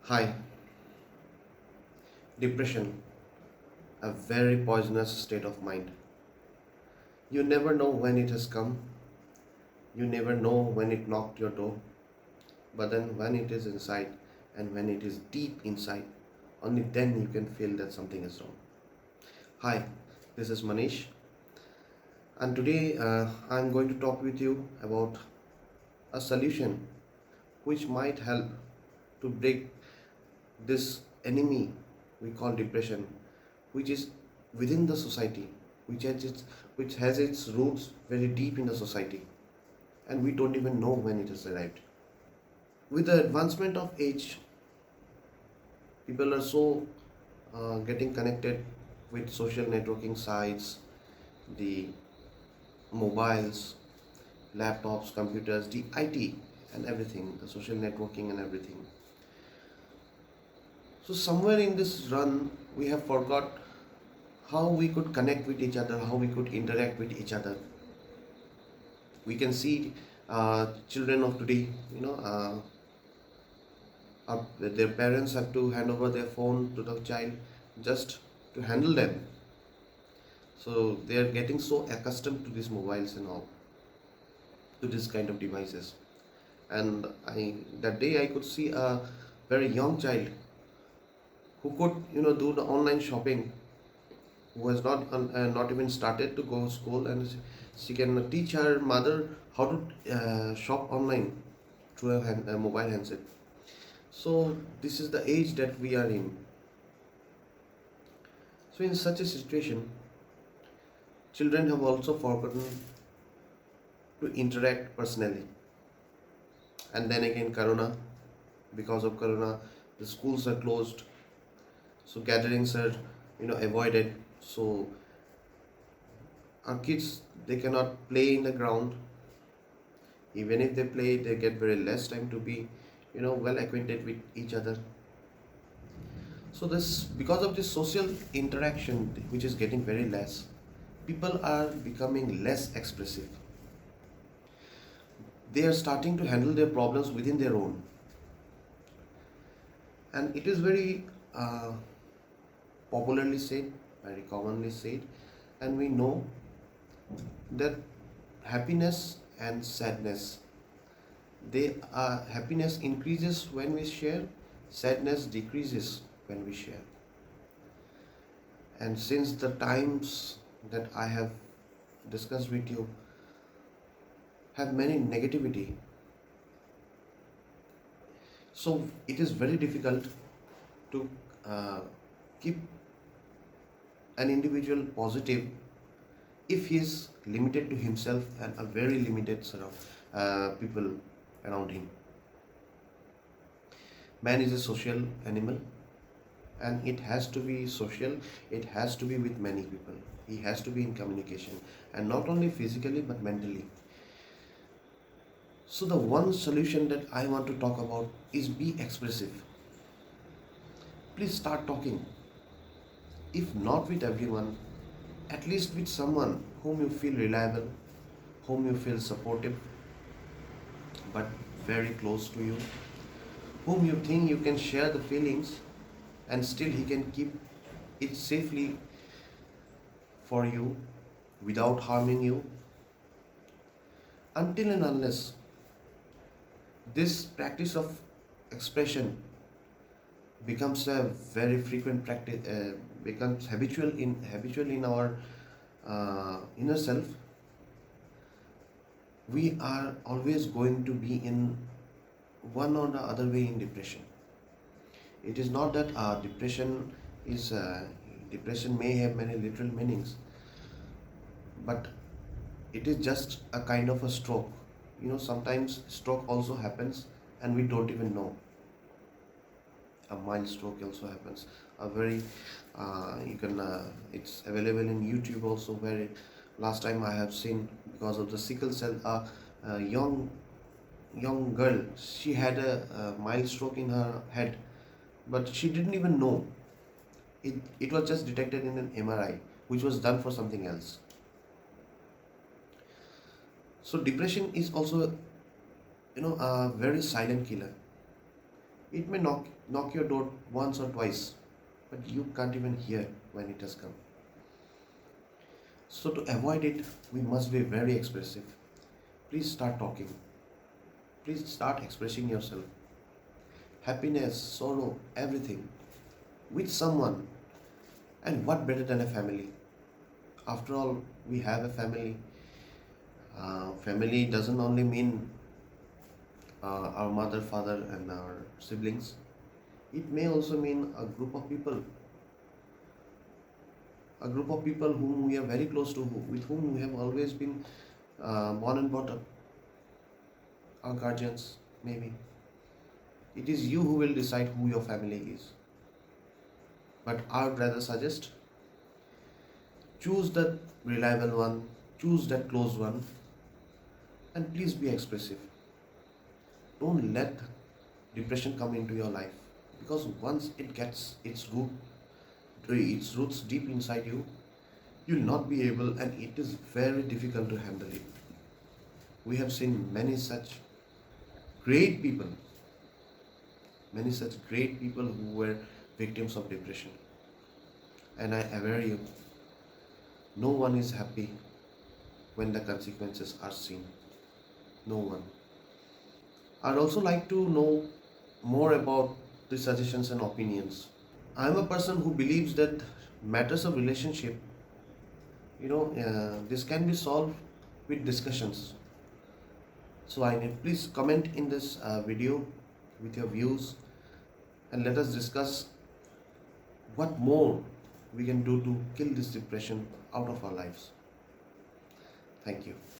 Hi, depression, a very poisonous state of mind. You never know when it has come, you never know when it knocked your door, but then when it is inside and when it is deep inside, only then you can feel that something is wrong. Hi, this is Manish, and today I'm going to talk with you about a solution which might help to break this enemy we call depression, which is within the society, which has its roots very deep in the society, and we don't even know when it has arrived. With the advancement of age, people are so getting connected with social networking sites, the mobiles, laptops, computers, the IT, and everything, the social networking and everything. So somewhere in this run, we have forgot how we could connect with each other, how we could interact with each other. We can see children of today, their parents have to hand over their phone to the child just to handle them. So they are getting so accustomed to these mobiles and all, to this kind of devices. And that day I could see a very young child who could, do the online shopping, who has not even started to go to school, and she can teach her mother how to shop online through a mobile handset. So this is the age that we are in. So in such a situation, children have also forgotten to interact personally. And then again, Corona, because of Corona, the schools are closed, so gatherings are, avoided. So our kids, they cannot play in the ground. Even if they play, they get very less time to be, well acquainted with each other. So this, because of this social interaction, which is getting very less, people are becoming less expressive. They are starting to handle their problems within their own, and it is very popularly said, very commonly said, and we know that happiness and sadness, happiness increases when we share, sadness decreases when we share. And since the times that I have discussed with you have many negativity, so it is very difficult to uh, keep an individual positive if he is limited to himself and a very limited set of people around him. Man is a social animal, and it has to be social, it has to be with many people, he has to be in communication, and not only physically but mentally. So the one solution that I want to talk about is be expressive. Please start talking, if not with everyone, at least with someone whom you feel reliable, whom you feel supportive, but very close to you, whom you think you can share the feelings and still he can keep it safely for you without harming you. Until and unless this practice of expression becomes a very frequent practice, becomes habitual in our inner self, we are always going to be in one or the other way in depression. It is not that is depression may have many literal meanings, but it is just a kind of a stroke. Sometimes stroke also happens and we don't even know. A mild stroke also happens. A very you can it's available in YouTube also, where last time I have seen, because of the sickle cell, a young girl, she had a mild stroke in her head, but she didn't even know. It was just detected in an MRI, which was done for something else. So depression is also, a very silent killer. It may knock your door once or twice, but you can't even hear when it has come. So, to avoid it, we must be very expressive. Please start talking. Please start expressing yourself. Happiness, sorrow, everything with someone. And what better than a family? After all, we have a family. Family doesn't only mean our mother, father, and our siblings. It may also mean a group of people whom we are very close to, with whom we have always been born and brought up, our guardians, maybe. It is you who will decide who your family is. But I would rather suggest choose that reliable one, choose that close one, and please be expressive. Don't let depression come into your life because once it gets its roots deep inside you, you'll not be able, and it is very difficult to handle it. We have seen great people, many such great people who were victims of depression. And I assure you, no one is happy when the consequences are seen. No one. I'd also like to know more about the suggestions and opinions. I'm a person who believes that matters of relationship, this can be solved with discussions. So I need please comment in this video with your views and let us discuss what more we can do to kill this depression out of our lives. Thank you.